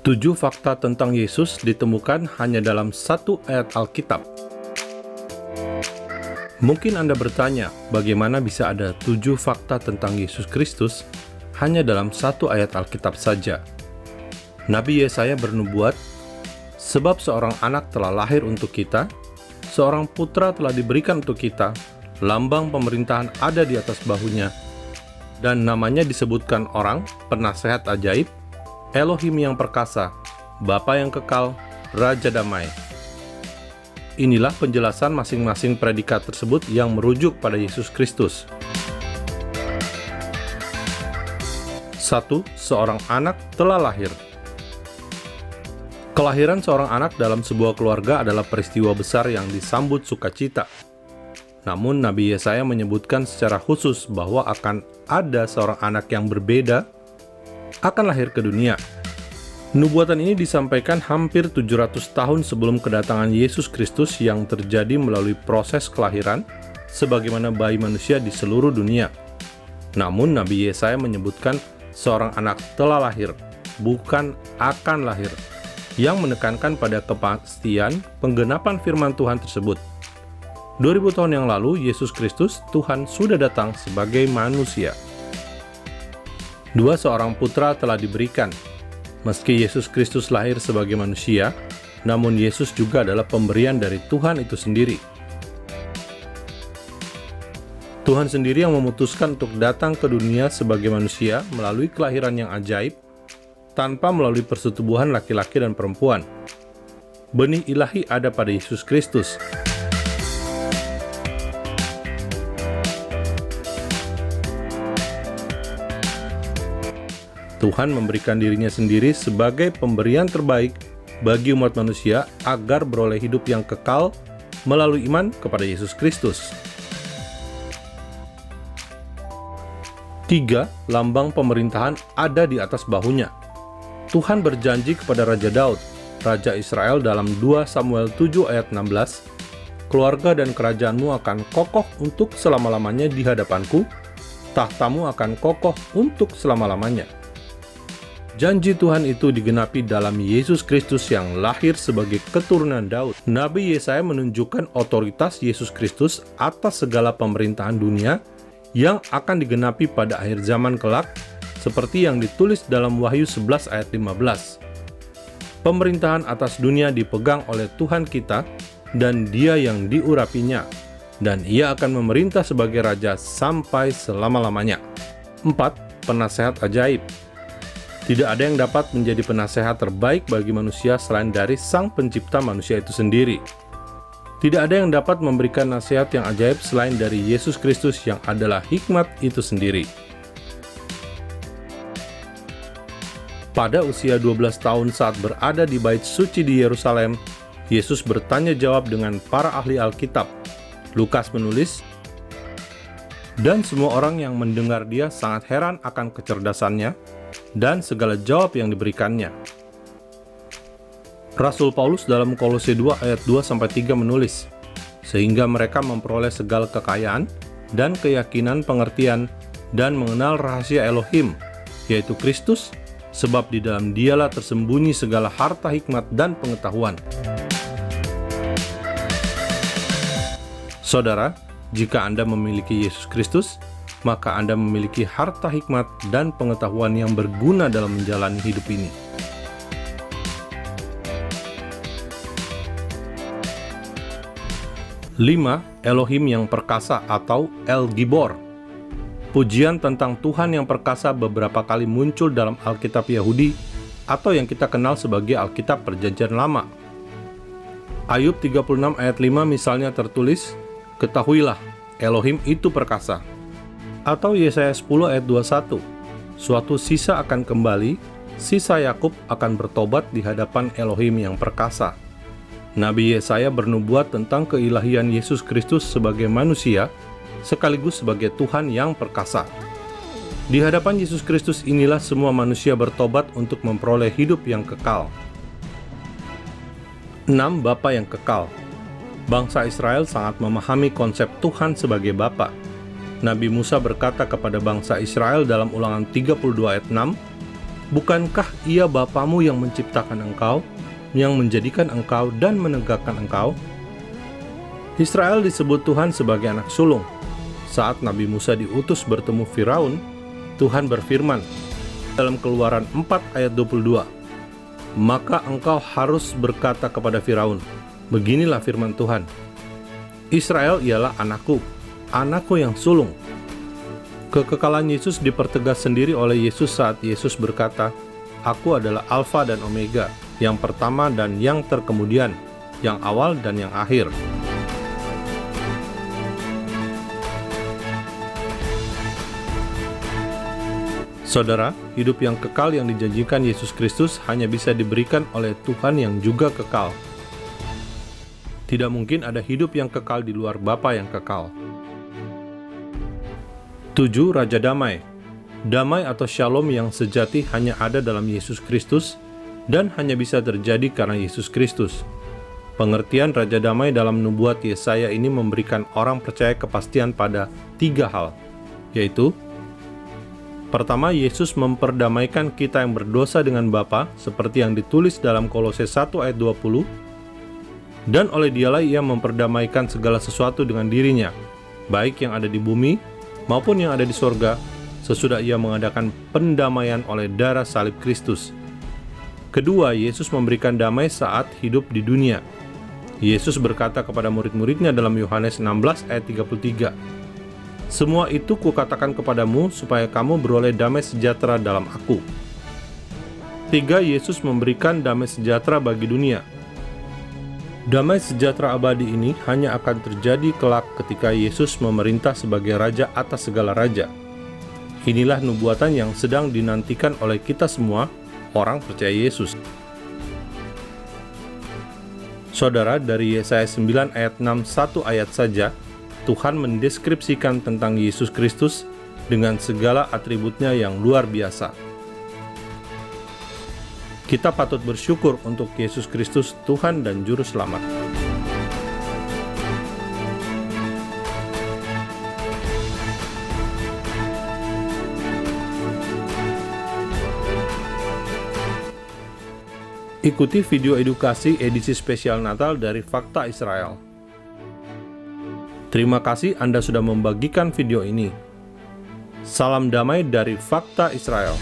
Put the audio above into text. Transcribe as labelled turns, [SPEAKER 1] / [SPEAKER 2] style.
[SPEAKER 1] 7 fakta tentang Yesus ditemukan hanya dalam satu ayat Alkitab. Mungkin Anda bertanya, bagaimana bisa ada 7 fakta tentang Yesus Kristus hanya dalam satu ayat Alkitab saja? Nabi Yesaya bernubuat, sebab seorang anak telah lahir untuk kita, seorang putra telah diberikan untuk kita, lambang pemerintahan ada di atas bahunya, dan namanya disebutkan orang, penasehat ajaib, Elohim yang perkasa, Bapa yang kekal, Raja damai. Inilah penjelasan masing-masing predikat tersebut yang merujuk pada Yesus Kristus. 1. Seorang anak telah lahir. Kelahiran seorang anak dalam sebuah keluarga adalah peristiwa besar yang disambut sukacita. Namun Nabi Yesaya menyebutkan secara khusus bahwa akan ada seorang anak yang berbeda akan lahir ke dunia. Nubuatan ini disampaikan hampir 700 tahun sebelum kedatangan Yesus Kristus yang terjadi melalui proses kelahiran sebagaimana bayi manusia di seluruh dunia. Namun Nabi Yesaya menyebutkan seorang anak telah lahir, bukan akan lahir, yang menekankan pada kepastian penggenapan firman Tuhan tersebut. 2000 tahun yang lalu, Yesus Kristus, Tuhan, sudah datang sebagai manusia. 2. Seorang putra telah diberikan. Meski Yesus Kristus lahir sebagai manusia, namun Yesus juga adalah pemberian dari Tuhan itu sendiri. Tuhan sendiri yang memutuskan untuk datang ke dunia sebagai manusia melalui kelahiran yang ajaib, tanpa melalui persetubuhan laki-laki dan perempuan. Benih ilahi ada pada Yesus Kristus. Tuhan memberikan dirinya sendiri sebagai pemberian terbaik bagi umat manusia agar beroleh hidup yang kekal melalui iman kepada Yesus Kristus. 3. Lambang pemerintahan ada di atas bahunya. Tuhan berjanji kepada Raja Daud, Raja Israel dalam 2 Samuel 7 ayat 16, keluarga dan kerajaanmu akan kokoh untuk selama-lamanya di hadapanku, tahtamu akan kokoh untuk selama-lamanya. Janji Tuhan itu digenapi dalam Yesus Kristus yang lahir sebagai keturunan Daud. Nabi Yesaya menunjukkan otoritas Yesus Kristus atas segala pemerintahan dunia yang akan digenapi pada akhir zaman kelak, seperti yang ditulis dalam Wahyu 11 ayat 15. Pemerintahan atas dunia dipegang oleh Tuhan kita, dan Dia yang diurapinya, dan Ia akan memerintah sebagai Raja sampai selama-lamanya. 4. Penasehat ajaib. Tidak ada yang dapat menjadi penasehat terbaik bagi manusia selain dari Sang Pencipta manusia itu sendiri. Tidak ada yang dapat memberikan nasihat yang ajaib selain dari Yesus Kristus yang adalah hikmat itu sendiri. Pada usia 12 tahun saat berada di Bait Suci di Yerusalem, Yesus bertanya jawab dengan para ahli Alkitab. Lukas menulis, dan semua orang yang mendengar dia sangat heran akan kecerdasannya dan segala jawab yang diberikannya. Rasul Paulus dalam Kolose 2 ayat 2-3 menulis, sehingga mereka memperoleh segala kekayaan dan keyakinan pengertian dan mengenal rahasia Elohim, yaitu Kristus, sebab di dalam Dialah tersembunyi segala harta hikmat dan pengetahuan. Saudara, jika Anda memiliki Yesus Kristus, maka Anda memiliki harta hikmat dan pengetahuan yang berguna dalam menjalani hidup ini. Lima, Elohim yang perkasa atau El Gibor. Pujian tentang Tuhan yang perkasa beberapa kali muncul dalam Alkitab Yahudi atau yang kita kenal sebagai Alkitab Perjanjian Lama. Ayub 36 ayat 5 misalnya tertulis, ketahuilah, Elohim itu perkasa. Atau Yesaya 10 ayat 21, suatu sisa akan kembali, sisa Yakub akan bertobat di hadapan Elohim yang perkasa. Nabi Yesaya bernubuat tentang keilahian Yesus Kristus sebagai manusia, sekaligus sebagai Tuhan yang perkasa. Di hadapan Yesus Kristus inilah semua manusia bertobat untuk memperoleh hidup yang kekal. 6. Bapa yang kekal. Bangsa Israel sangat memahami konsep Tuhan sebagai Bapa. Nabi Musa berkata kepada bangsa Israel dalam Ulangan 32 ayat 6, Bukankah Ia Bapamu yang menciptakan engkau, yang menjadikan engkau dan menegakkan engkau? Israel disebut Tuhan sebagai anak sulung. Saat Nabi Musa diutus bertemu Firaun, Tuhan berfirman dalam Keluaran 4 ayat 22, "Maka engkau harus berkata kepada Firaun, beginilah firman Tuhan, Israel ialah anakku, anakku yang sulung." Kekekalan Yesus dipertegas sendiri oleh Yesus saat Yesus berkata, "Aku adalah Alfa dan Omega, yang pertama dan yang terkemudian, yang awal dan yang akhir." Saudara, hidup yang kekal yang dijanjikan Yesus Kristus hanya bisa diberikan oleh Tuhan yang juga kekal. Tidak mungkin ada hidup yang kekal di luar Bapa yang kekal. 7. Raja Damai. Damai atau Shalom yang sejati hanya ada dalam Yesus Kristus dan hanya bisa terjadi karena Yesus Kristus. Pengertian Raja Damai dalam nubuat Yesaya ini memberikan orang percaya kepastian pada 3 hal, yaitu: pertama, Yesus memperdamaikan kita yang berdosa dengan Bapa, seperti yang ditulis dalam Kolose 1 ayat 20, dan oleh Dialah Ia memperdamaikan segala sesuatu dengan dirinya, baik yang ada di bumi maupun yang ada di sorga, sesudah Ia mengadakan pendamaian oleh darah salib Kristus. Kedua, Yesus memberikan damai saat hidup di dunia. Yesus berkata kepada murid-muridnya dalam Yohanes 16 ayat 33, "Semua itu kukatakan kepadamu supaya kamu beroleh damai sejahtera dalam Aku." 3. Yesus memberikan damai sejahtera bagi dunia. Damai sejahtera abadi ini hanya akan terjadi kelak ketika Yesus memerintah sebagai Raja atas segala raja. Inilah nubuatan yang sedang dinantikan oleh kita semua, orang percaya Yesus. Saudara, dari Yesaya 9 ayat 6, 1 ayat saja, Tuhan mendeskripsikan tentang Yesus Kristus dengan segala atributnya yang luar biasa. Kita patut bersyukur untuk Yesus Kristus, Tuhan dan Juru Selamat. Ikuti video edukasi edisi spesial Natal dari Fakta Israel. Terima kasih Anda sudah membagikan video ini. Salam damai dari Fakta Israel.